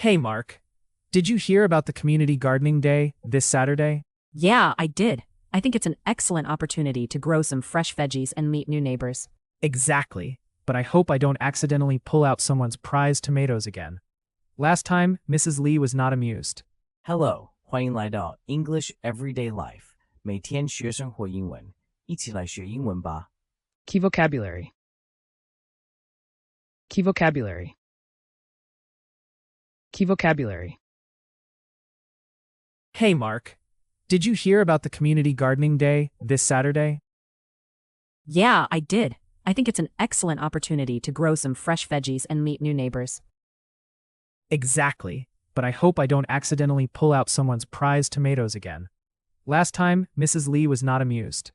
Hey Mark, did you hear about the community gardening day this Saturday? Yeah, I did. I think it's an excellent opportunity to grow some fresh veggies and meet new neighbors. Exactly, but I hope I don't accidentally pull out someone's prized tomatoes again. Last time, Mrs. Lee was not amused. Hello, 欢迎来到 English Everyday Life， 每天学生活英文，一起来学英文吧。Key vocabulary. Key vocabulary. Key vocabulary. Hey Mark, did you hear about the community gardening day this Saturday? Yeah, I did. I think it's an excellent opportunity to grow some fresh veggies and meet new neighbors. Exactly, but I hope I don't accidentally pull out someone's prized tomatoes again. Last time, Mrs. Lee was not amused.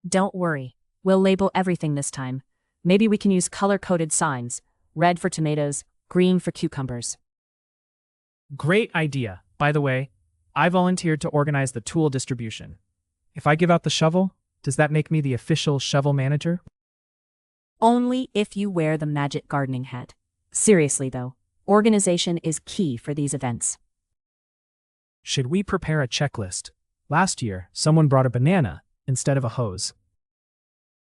Don't worry. We'll label everything this time. Maybe we can use color-coded signs. Red for tomatoes, green for cucumbers. Great idea. By the way, I volunteered to organize the tool distribution. If I give out the shovel, does that make me the official shovel manager? Only if you wear the magic gardening hat. Seriously though, organization is key for these events. Should we prepare a checklist? Last year, someone brought a banana instead of a hose.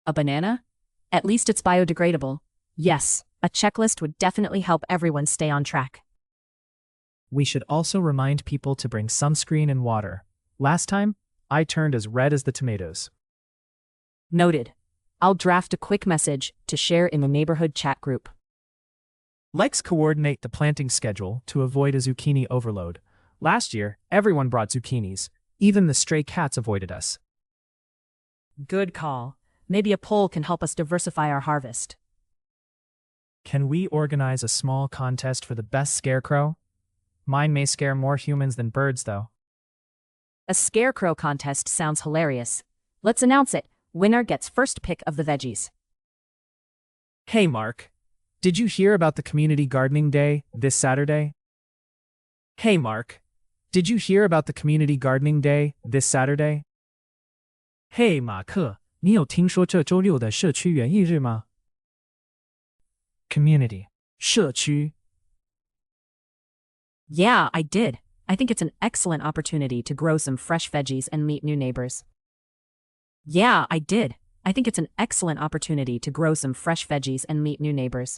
A banana? At least it's biodegradable. Yes, a checklist would definitely help everyone stay on track. We should also remind people to bring sunscreen and water. Last time, I turned as red as the tomatoes. Noted. I'll draft a quick message to share in the neighborhood chat group. Let's coordinate the planting schedule to avoid a zucchini overload. Last year, everyone brought zucchinis. Even the stray cats avoided us. Good call. Maybe a poll can help us diversify our harvest. Can we organize a small contest for the best scarecrow? Mine may scare more humans than birds, though. A scarecrow contest sounds hilarious. Let's announce it. Winner gets first pick of the veggies. Hey Mark, did you hear about the community gardening day this Saturday? Hey Mark, did you hear about the community gardening day this Saturday? Hey 马克，你有听说这周六的社区园艺日吗？ Community 社区 Yeah, I did. I think it's an excellent opportunity to grow some fresh veggies and meet new neighbors. Yeah, I did. I think it's an excellent opportunity to grow some fresh veggies and meet new neighbors.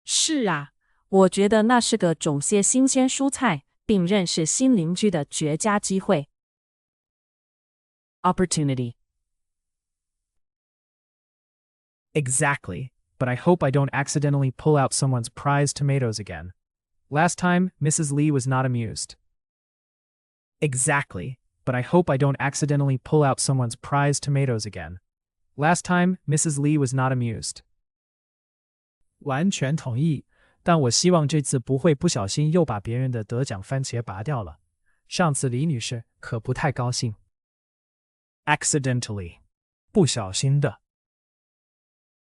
是啊，我觉得那是个种些新鲜蔬菜，并认识新邻居的绝佳机会。Opportunity. Exactly, but I hope I don't accidentally pull out someone's prized tomatoes again. Last time, Mrs. Lee was not amused. Exactly, but I hope I don't accidentally pull out someone's prized tomatoes again. Last time, Mrs. Lee was not amused. 完全同意，但我希望这次不会不小心又把别人的得奖番茄拔掉了。上次李女士可不太高兴。Accidentally. 不小心的。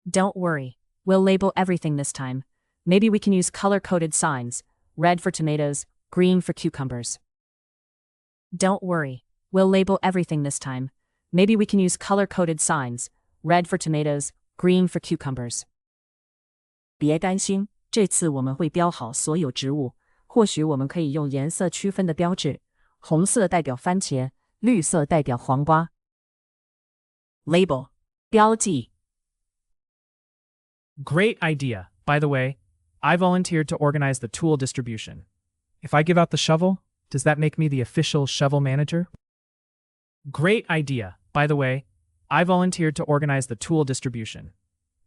Don't worry. We'll label everything this time. Maybe we can use color-coded signs. Red for tomatoes, green for cucumbers. Don't worry. We'll label everything this time. Maybe we can use color-coded signs. Red for tomatoes, green for cucumbers. 别担心，这次我们会标好所有植物。或许我们可以用颜色区分的标志。红色代表番茄，绿色代表黄瓜。Label 标记。Great idea. By the way, I volunteered to organize the tool distribution. If I give out the shovel, does that make me the official shovel manager? Great idea. By the way, I volunteered to organize the tool distribution.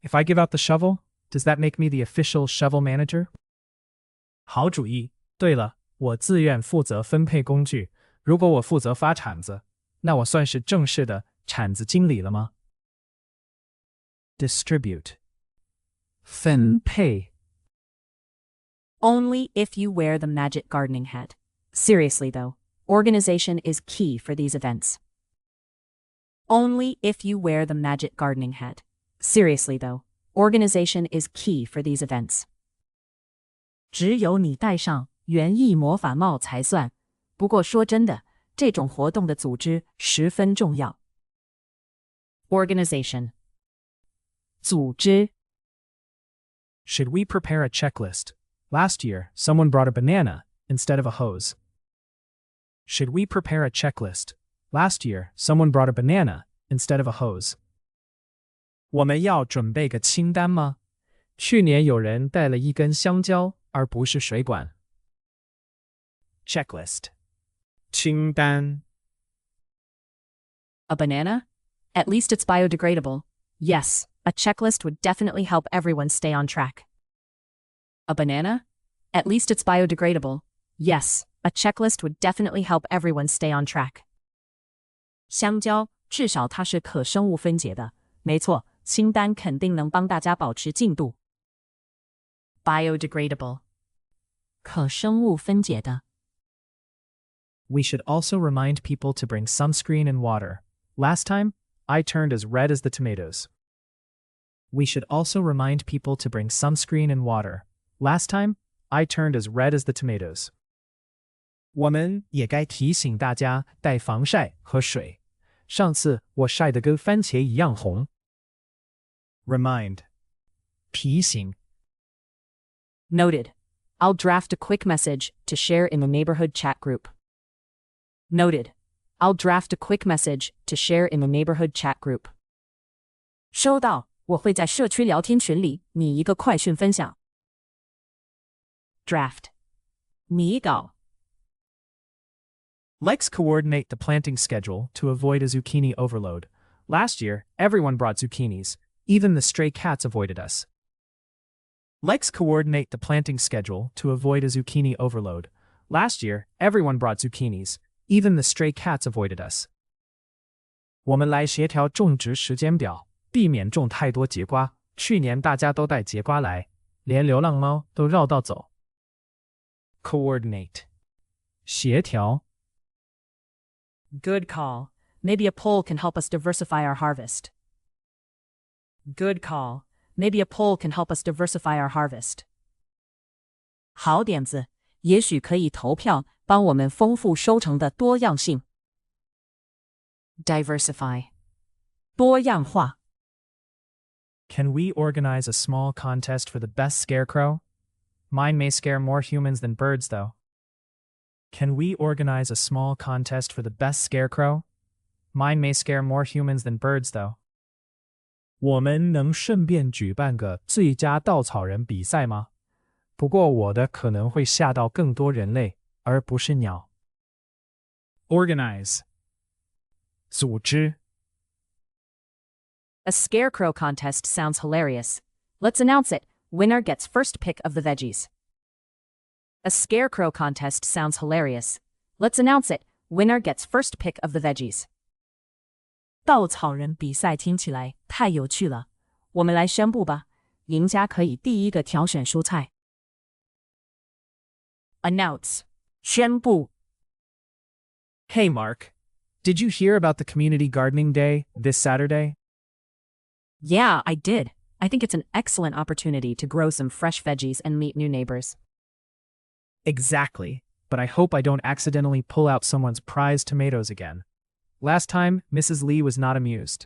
If I give out the shovel, does that make me the official shovel manager? 好主意。对了，我自愿负责分配工具。如果我负责发铲子，那我算是正式的铲子经理了吗？ Distribute 分配 Only if you wear the magic gardening hat. Seriously though, organization is key for these events. Only if you wear the magic gardening hat. Seriously though, organization is key for these events. 只有你戴上园艺魔法帽才算。不过说真的，这种活动的组织十分重要。Organization 组织 Should we prepare a checklist? Last year, someone brought a banana instead of a hose. Should we prepare a checklist? Last year, someone brought a banana instead of a hose. 我们要准备个清单吗？去年有人带了一根香蕉，而不是水管。Checklist. 清单。A banana? At least it's biodegradable. Yes, a checklist would definitely help everyone stay on track. A banana? At least it's biodegradable. Yes, a checklist would definitely help everyone stay on track. 香蕉，至少它是可生物分解的。没错，清单肯定能帮大家保持进度。Biodegradable. 可生物分解的。We should also remind people to bring sunscreen and water. Last time, I turned as red as the tomatoes. We should also remind people to bring sunscreen and water. Last time, I turned as red as the tomatoes. 我们也该提醒大家带防晒和水。上次我晒得跟番茄一样红。Remind. 提醒。Noted. I'll draft a quick message to share in the neighborhood chat group. Noted. I'll draft a quick message to share in the neighborhood chat group. 收到，我会在社区聊天群里拟一个快讯分享。Draft. 拟稿。Let's coordinate the planting schedule to avoid a zucchini overload. Last year, everyone brought zucchinis. Even the stray cats avoided us. Let's coordinate the planting schedule to avoid a zucchini overload. Last year, everyone brought zucchinis. Even the stray cats avoided us. 我们来协调种植时间表，避免种太多节瓜。去年大家都带节瓜来，连流浪猫都绕道走。Coordinate. 协调。Good call. Maybe a poll can help us diversify our harvest. Good call. Maybe a poll can help us diversify our harvest. 好点子，也许可以投票帮我们丰富收成的多样性。Diversify. 多样化。Can we organize a small contest for the best scarecrow? Mine may scare more humans than birds, though. Can we organize a small contest for the best scarecrow? Mine may scare more humans than birds, though. 我们能顺便举办个最佳稻草人比赛吗？不过我的可能会吓到更多人类，而不是鸟。Organize. 组织。A scarecrow contest sounds hilarious. Let's announce it. Winner gets first pick of the veggies. A scarecrow contest sounds hilarious. Let's announce it. Winner gets first pick of the veggies. 稻草人比赛听起来太有趣了，我们来宣布吧，赢家可以第一个挑选蔬菜。Announce. 宣布。Hey Mark, did you hear about the Community Gardening Day this Saturday? Yeah, I did. I think it's an excellent opportunity to grow some fresh veggies and meet new neighbors. Exactly, but I hope I don't accidentally pull out someone's prized tomatoes again. Last time, Mrs. Lee was not amused.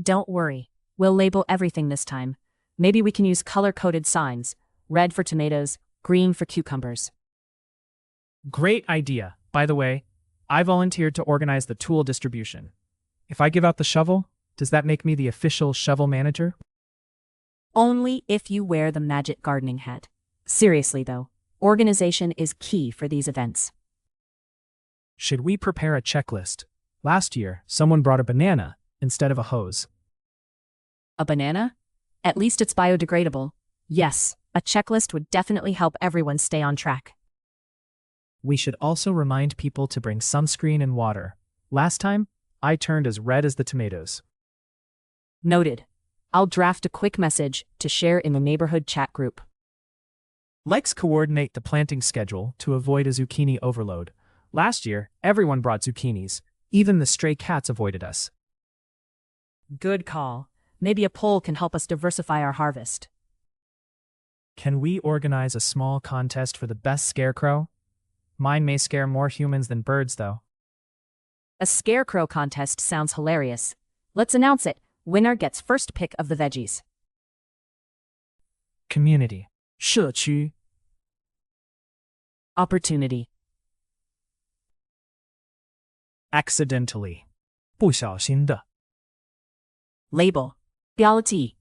Don't worry. We'll label everything this time. Maybe we can use color-coded signs. Red for tomatoes, green for cucumbers. Great idea. By the way, I volunteered to organize the tool distribution. If I give out the shovel, does that make me the official shovel manager? Only if you wear the magic gardening hat. Seriously though, organization is key for these events. Should we prepare a checklist? Last year, someone brought a banana instead of a hose. A banana? At least it's biodegradable. Yes, a checklist would definitely help everyone stay on track. We should also remind people to bring sunscreen and water. Last time, I turned as red as the tomatoes. Noted. I'll draft a quick message to share in the neighborhood chat group. Let's coordinate the planting schedule to avoid a zucchini overload. Last year, everyone brought zucchinis. Even the stray cats avoided us. Good call. Maybe a poll can help us diversify our harvest. Can we organize a small contest for the best scarecrow? Mine may scare more humans than birds, though. A scarecrow contest sounds hilarious. Let's announce it. Winner gets first pick of the veggies. Community. 社区 opportunity, accidentally 不小心的 label, 标记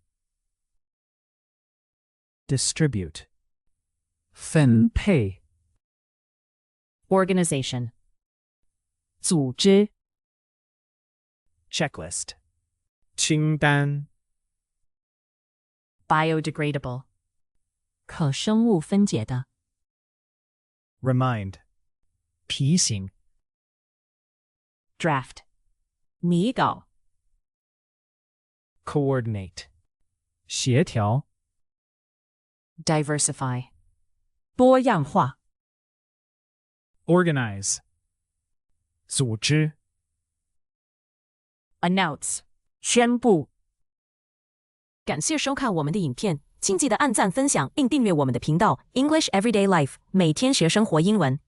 distribute 分配 organization, 组织 checklist 清单 biodegradable, 可生物分解的 remind 提醒 draft, 拟稿 coordinate 协调 diversify, 多样化 organize 组织 announce, 宣布。感谢收看我们的影片，请记得按赞、分享并订阅我们的频道 English Everyday Life， 每天学生活英文。